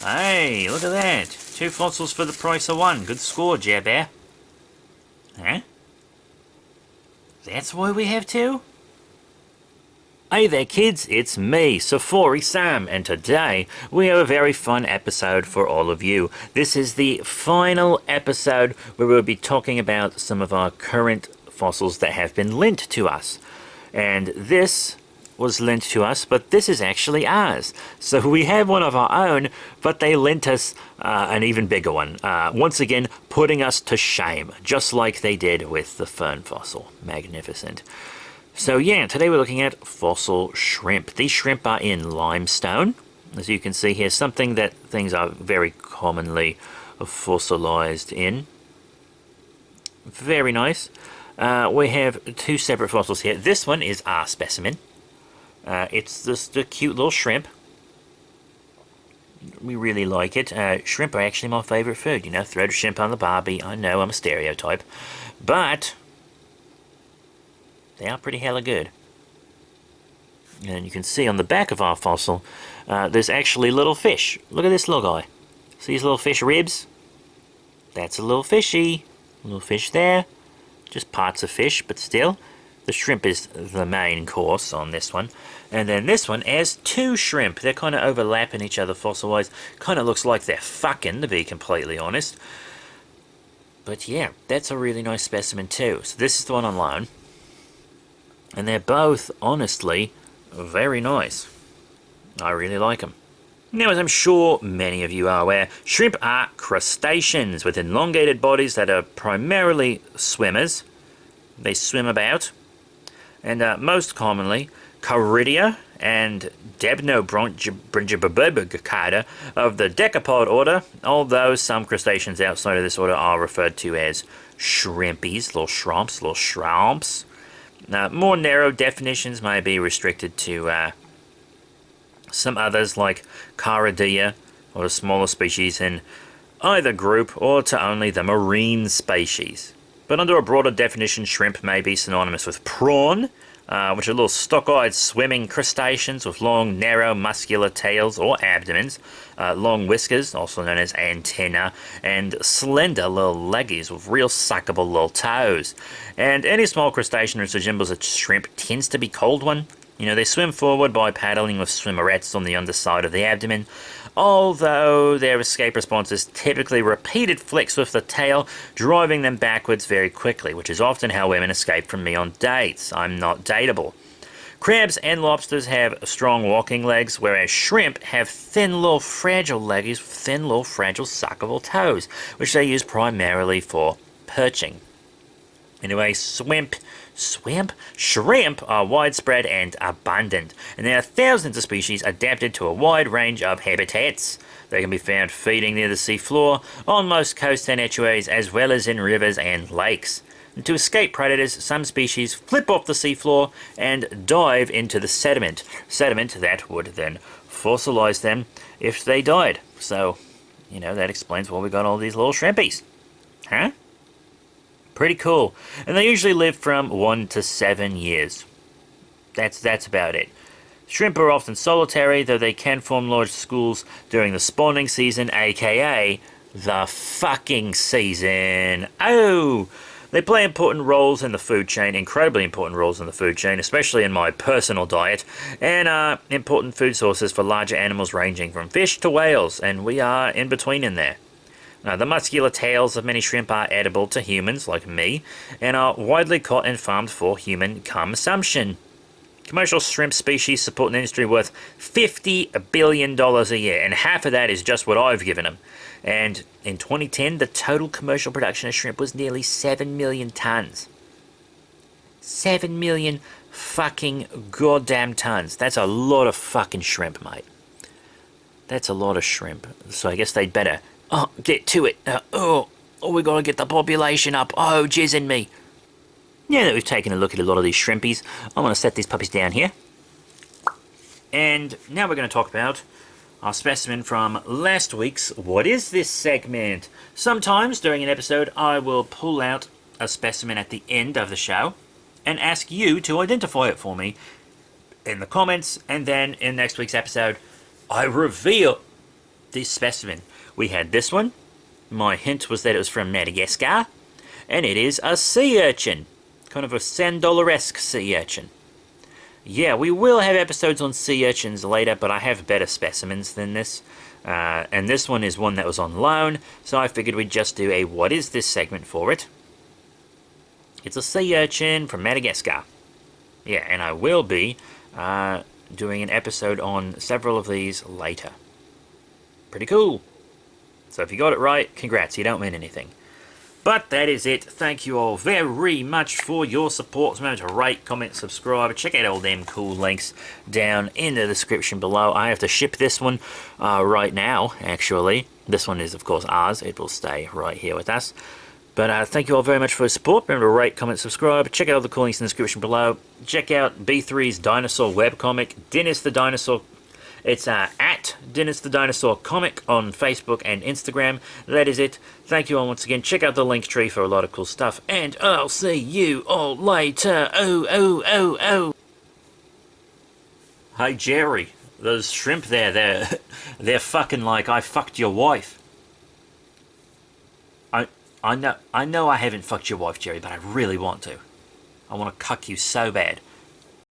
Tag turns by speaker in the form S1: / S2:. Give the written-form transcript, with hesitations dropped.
S1: Hey, look at that. 2 fossils for the price of 1. Good score, Jabbear. Huh? That's why we have 2? Hey there kids, it's me, Safari Sam, and today we have a very fun episode for all of you. This is the final episode where we'll be talking about some of our current fossils that have been lent to us. And this was lent to us, but this is actually ours. So we have one of our own, but they lent us an even bigger one. Once again, putting us to shame, just like they did with the fern fossil. Magnificent. So yeah, today we're looking at fossil shrimp. These shrimp are in limestone. As you can see here, something that things are very commonly fossilized in. Very nice. We have 2 separate fossils here. This one is our specimen. It's just a cute little shrimp. We really like it. Shrimp are actually my favorite food. You know, throw the shrimp on the barbie. I know I'm a stereotype. But they are pretty hella good. And you can see on the back of our fossil, there's actually little fish. Look at this little guy. See these little fish ribs? That's a little fishy. A little fish there. Just parts of fish, but still. The shrimp is the main course on this one. And then this one has 2 shrimp. They're kind of overlapping each other fossil-wise. Kind of looks like they're fucking, to be completely honest. But yeah, that's a really nice specimen too. So this is the one on loan. And they're both, honestly, very nice. I really like them. Now, as I'm sure many of you are aware, shrimp are crustaceans with elongated bodies that are primarily swimmers. They swim about. And most commonly, Charidia and Debnobronchibrinchibabubicada of the decapod order, although some crustaceans outside of this order are referred to as shrimpies, little shrimps. More narrow definitions may be restricted to some others like Charidia, or a smaller species in either group, or to only the marine species. But under a broader definition, shrimp may be synonymous with prawn, which are little stock-eyed swimming crustaceans with long, narrow, muscular tails or abdomens, long whiskers, also known as antennae, and slender little leggies with real suckable little toes. And any small crustacean which resembles a shrimp tends to be called one. You know, they swim forward by paddling with swimmerets on the underside of the abdomen, although their escape response is typically repeated flicks with the tail, driving them backwards very quickly, which is often how women escape from me on dates. I'm not dateable. Crabs and lobsters have strong walking legs, whereas shrimp have thin little fragile leggies with thin little fragile suckable toes, which they use primarily for perching. Anyway, shrimp are widespread and abundant, and there are thousands of species adapted to a wide range of habitats. They can be found feeding near the seafloor, on most coasts and estuaries, as well as in rivers and lakes. And to escape predators, some species flip off the seafloor and dive into the sediment that would then fossilize them if they died. So, you know, that explains why we got all these little shrimpies. Huh? Pretty cool. And they usually live from 1 to 7 years. That's about it. Shrimp are often solitary, though they can form large schools during the spawning season, aka the fucking season. Oh! They play important roles in the food chain, incredibly important roles in the food chain, especially in my personal diet, and are important food sources for larger animals ranging from fish to whales, and we are in between in there. The muscular tails of many shrimp are edible to humans, like me, and are widely caught and farmed for human consumption. Commercial shrimp species support an industry worth $50 billion a year, and half of that is just what I've given them. And in 2010, the total commercial production of shrimp was nearly 7 million tons. 7 million fucking goddamn tons. That's a lot of fucking shrimp, mate. That's a lot of shrimp. So I guess they'd better... get to it. We gotta get the population up. Oh, jizz in me. Now that we've taken a look at a lot of these shrimpies, I'm gonna set these puppies down here. And now we're gonna talk about our specimen from last week's What Is This segment. Sometimes during an episode, I will pull out a specimen at the end of the show and ask you to identify it for me in the comments, and then in next week's episode, I reveal this specimen. We had this one. My hint was that it was from Madagascar. And it is a sea urchin. Kind of a Sandolaresque sea urchin. Yeah, we will have episodes on sea urchins later, but I have better specimens than this. And this one is one that was on loan, so I figured we'd just do a what is this segment for it. It's a sea urchin from Madagascar. Yeah, and I will be doing an episode on several of these later. Pretty cool. So if you got it right, congrats, you don't win anything. But that is it. Thank you all very much for your support. Remember to rate, comment, subscribe. Check out all them cool links down in the description below. I have to ship this one right now, actually. This one is, of course, ours. It will stay right here with us. But thank you all very much for your support. Remember to rate, comment, subscribe. Check out all the cool links in the description below. Check out B3's Dinosaur webcomic, Dennis the Dinosaur. It's at Dennis the Dinosaur Comic on Facebook and Instagram. That is it. Thank you all once again. Check out the link tree for a lot of cool stuff. And I'll see you all later. Oh. Hey, Jerry. Those shrimp there, they're fucking like I fucked your wife. I know I haven't fucked your wife, Jerry, but I really want to. I want to cuck you so bad.